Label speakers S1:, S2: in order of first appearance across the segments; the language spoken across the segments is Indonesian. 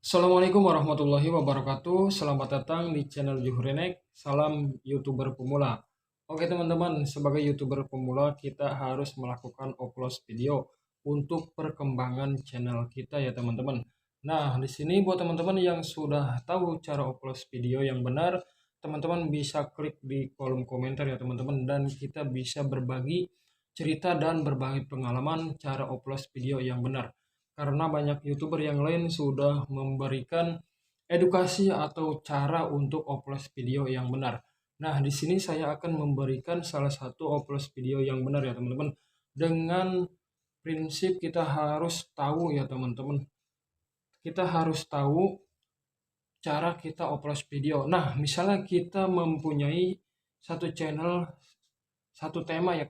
S1: Assalamualaikum warahmatullahi wabarakatuh. Selamat datang di channel Juhrenek. Salam YouTuber pemula. Oke teman-teman, sebagai YouTuber pemula kita harus melakukan upload video untuk perkembangan channel kita ya teman-teman. Nah, di sini buat teman-teman yang sudah tahu cara upload video yang benar, teman-teman bisa klik di kolom komentar ya teman-teman, dan kita bisa berbagi cerita dan berbagi pengalaman cara upload video yang benar. Karena banyak YouTuber yang lain sudah memberikan edukasi atau cara untuk upload video yang benar. Nah, di sini saya akan memberikan salah satu upload video yang benar ya teman-teman. Dengan prinsip kita harus tahu ya teman-teman. Kita harus tahu cara kita upload video. Nah, misalnya kita mempunyai satu channel, satu tema ya.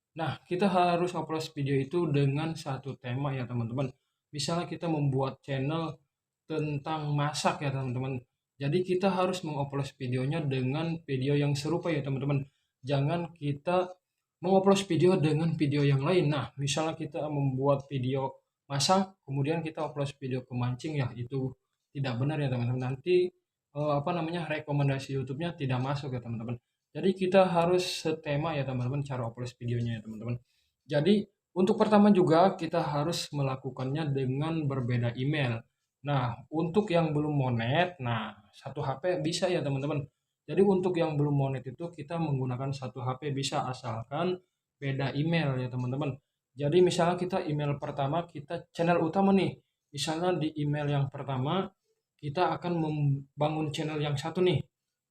S1: Nah, kita harus upload video itu dengan satu tema ya teman-teman. Misalnya kita membuat channel tentang masak ya teman-teman. Jadi kita harus mengupload videonya dengan video yang serupa ya teman-teman. Jangan kita mengupload video dengan video yang lain. Nah, misalnya kita membuat video masak, kemudian kita upload video kemancing ya, itu tidak benar ya teman-teman. Nanti rekomendasi YouTube-nya tidak masuk ya teman-teman. Jadi kita harus setema ya teman-teman cara upload videonya ya teman-teman. Jadi untuk pertama juga kita harus melakukannya dengan berbeda email. Nah, untuk yang belum monet, nah satu HP bisa ya teman-teman. Jadi untuk yang belum monet itu kita menggunakan satu HP bisa asalkan beda email ya teman-teman. Jadi misalnya kita email pertama kita channel utama nih. Misalnya di email yang pertama kita akan membangun channel yang satu nih.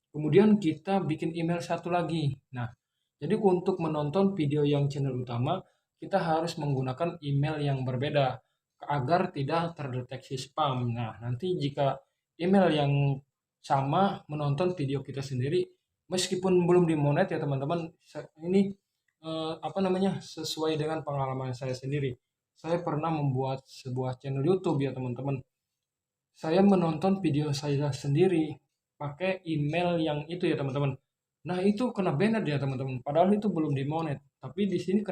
S1: Kemudian kita bikin email satu lagi. Nah, jadi untuk menonton video yang channel utama, kita harus menggunakan email yang berbeda agar tidak terdeteksi spam. Nah, nanti jika email yang sama menonton video kita sendiri, meskipun belum dimonet ya teman-teman, ini sesuai dengan pengalaman saya sendiri. Saya pernah membuat sebuah channel YouTube ya teman-teman. Saya menonton video saya sendiri pakai email yang itu ya teman-teman. Nah itu kena banned ya teman-teman. Padahal itu belum dimonet, tapi di sini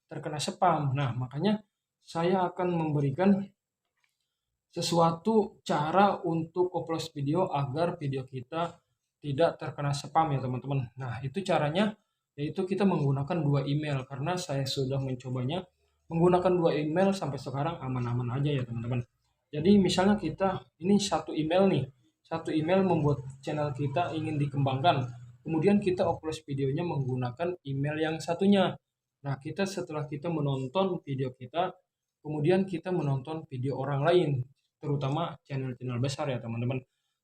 S1: terkena spam. Nah makanya saya akan memberikan sesuatu cara untuk upload video agar video kita tidak terkena spam ya teman-teman. Nah itu caranya yaitu kita menggunakan dua email karena saya sudah mencobanya menggunakan dua email sampai sekarang aman-aman aja ya teman-teman. Jadi misalnya kita ini satu email nih, satu email membuat channel kita ingin dikembangkan. Kemudian kita upload videonya menggunakan email yang satunya. Nah, kita setelah kita menonton video kita, kemudian kita menonton video orang lain, terutama channel-channel besar ya teman-teman.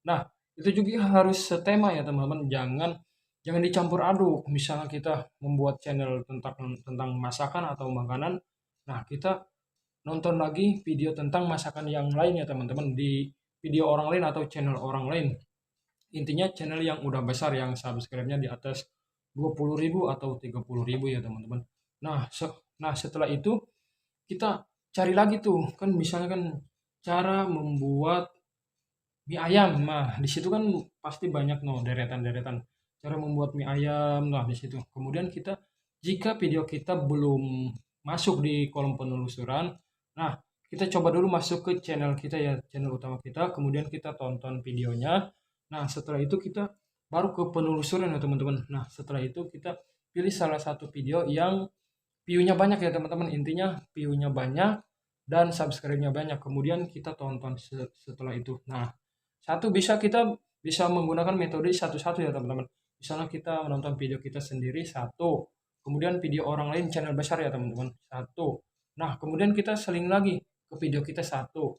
S1: Nah, itu juga harus setema ya teman-teman. Jangan dicampur aduk. Misalnya kita membuat channel tentang masakan atau makanan, nah kita nonton lagi video tentang masakan yang lain ya teman-teman di video orang lain atau channel orang lain. Intinya channel yang udah besar yang subscribe-nya di atas 20.000 atau 30.000 ya teman-teman. Nah, setelah itu kita cari lagi tuh kan misalnya kan cara membuat mie ayam. Nah, di situ kan pasti banyak deretan-deretan cara membuat mie ayam. Nah, di situ. Kemudian kita jika video kita belum masuk di kolom penelusuran, nah kita coba dulu masuk ke channel kita ya, channel utama kita, kemudian kita tonton videonya. Nah, setelah itu kita baru ke penelusuran ya teman-teman. Nah, setelah itu kita pilih salah satu video yang view-nya banyak ya teman-teman. Intinya view-nya banyak dan subscribe-nya banyak. Kemudian kita tonton setelah itu. Nah, kita bisa menggunakan metode satu-satu ya teman-teman. Misalnya kita menonton video kita sendiri satu, kemudian video orang lain channel besar ya teman-teman satu. Nah, kemudian kita seling lagi ke video kita satu.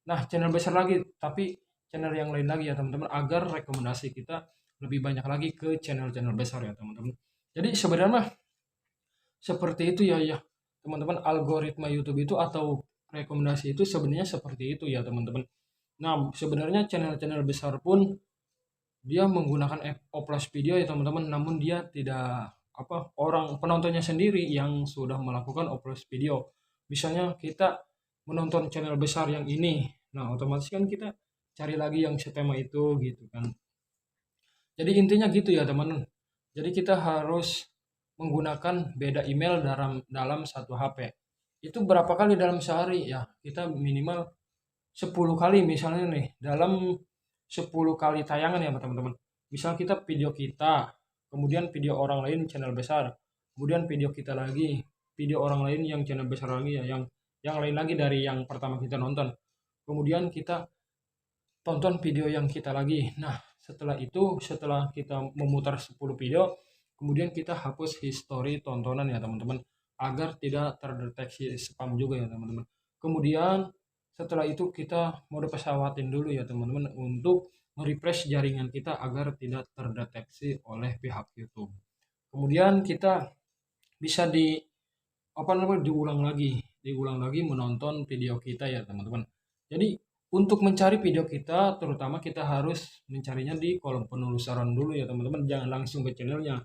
S1: Nah, channel besar lagi, tapi channel yang lain lagi ya teman-teman agar rekomendasi kita lebih banyak lagi ke channel-channel besar ya teman-teman. Jadi sebenarnya seperti itu ya teman-teman, algoritma YouTube itu atau rekomendasi itu sebenarnya seperti itu ya teman-teman. Nah, sebenarnya channel-channel besar pun dia menggunakan upload video ya teman-teman, namun dia tidak orang penontonnya sendiri yang sudah melakukan upload video. Misalnya kita menonton channel besar yang ini, nah otomatis kan kita cari lagi yang setema itu gitu kan. Jadi intinya gitu ya teman. Jadi kita harus menggunakan beda email dalam satu HP. Itu berapa kali dalam sehari ya? Kita minimal 10 kali misalnya nih, dalam 10 kali tayangan ya teman-teman. Misal kita video kita, kemudian video orang lain channel besar, kemudian video kita lagi, video orang lain yang channel besar lagi ya, yang lain lagi dari yang pertama kita nonton. Kemudian kita tonton video yang kita lagi. Nah, setelah kita memutar 10 video, kemudian kita hapus history tontonan ya teman-teman, agar tidak terdeteksi spam juga ya teman-teman. Kemudian setelah itu kita mode pesawatkan dulu ya teman-teman untuk merefresh jaringan kita agar tidak terdeteksi oleh pihak YouTube. Kemudian kita bisa diulang lagi menonton video kita ya teman-teman. Jadi untuk mencari video kita, terutama kita harus mencarinya di kolom penelusuran dulu ya teman-teman, jangan langsung ke channelnya.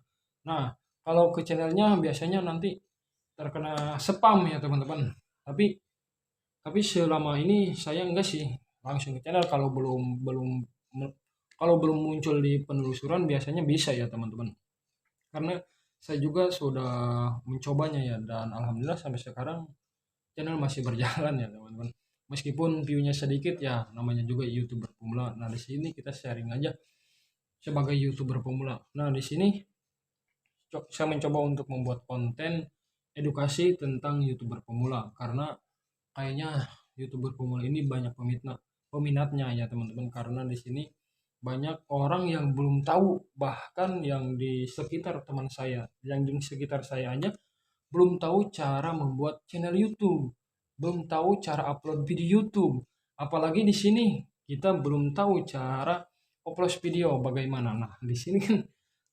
S1: Nah, kalau ke channelnya biasanya nanti terkena spam ya teman-teman. Tapi selama ini saya enggak sih langsung ke channel, kalau belum muncul di penelusuran biasanya bisa ya teman-teman. Karena saya juga sudah mencobanya ya, dan alhamdulillah sampai sekarang channel masih berjalan ya teman-teman. Meskipun view-nya sedikit ya, namanya juga YouTuber pemula. Nah, di sini kita sharing aja sebagai YouTuber pemula. Nah, di sini saya mencoba untuk membuat konten edukasi tentang YouTuber pemula, karena kayaknya YouTuber pemula ini banyak peminatnya ya teman-teman, karena di sini banyak orang yang belum tahu, bahkan yang di sekitar teman saya, yang di sekitar saya aja belum tahu cara membuat channel YouTube, belum tahu cara upload video YouTube. Apalagi di sini kita belum tahu cara upload video bagaimana. Nah, di sini kan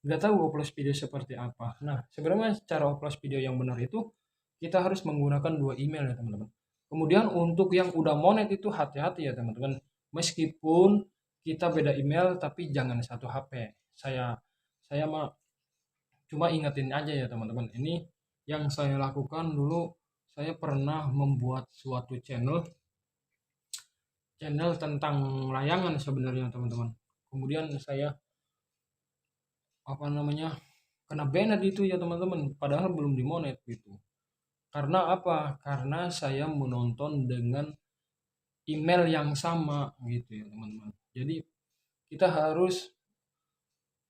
S1: nggak tahu upload video seperti apa. Nah, sebenarnya cara upload video yang benar itu kita harus menggunakan 2 email ya teman-teman. Kemudian untuk yang udah monet itu hati-hati ya teman-teman. Meskipun kita beda email tapi jangan satu HP. Saya mah cuma ingetin aja ya teman-teman. Ini yang saya lakukan dulu. Saya pernah membuat suatu channel tentang layangan sebenarnya teman-teman. Kemudian saya kena banned itu ya teman-teman, padahal belum dimonet gitu. Karena apa? Karena saya menonton dengan email yang sama gitu ya teman-teman. Jadi kita harus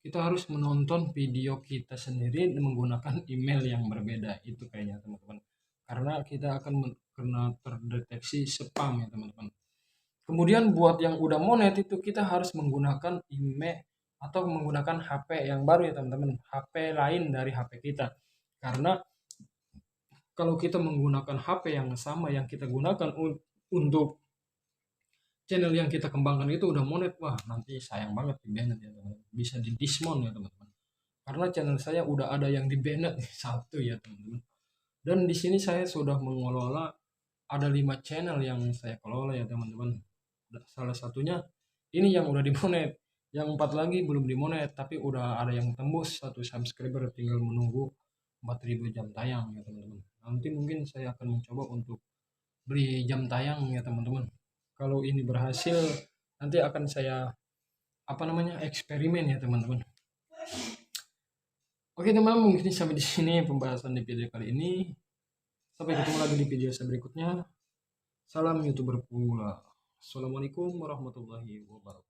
S1: kita harus menonton video kita sendiri menggunakan email yang berbeda itu kayaknya teman-teman. Karena kita akan kena terdeteksi spam ya teman-teman. Kemudian buat yang udah monet itu kita harus menggunakan email atau menggunakan HP yang baru ya teman-teman, HP lain dari HP kita. Karena kalau kita menggunakan HP yang sama yang kita gunakan untuk channel yang kita kembangkan itu udah monet, wah nanti sayang banget di banned ya teman-teman. Bisa di dismount ya teman-teman. Karena channel saya udah ada yang di banned satu ya teman-teman. Dan di sini saya sudah mengelola ada 5 channel yang saya kelola ya teman-teman. Salah satunya ini yang udah dimonet, yang 4 lagi belum dimonet tapi udah ada yang tembus 1 subscriber, tinggal menunggu 4000 jam tayang ya teman-teman. Nanti mungkin saya akan mencoba untuk beli jam tayang ya teman-teman. Kalau ini berhasil nanti akan saya eksperimen ya teman-teman. Oke teman-teman, mungkin sampai di sini pembahasan di video kali ini. Sampai ketemu lagi di video saya berikutnya. Salam YouTuber pula. Assalamualaikum warahmatullahi wabarakatuh.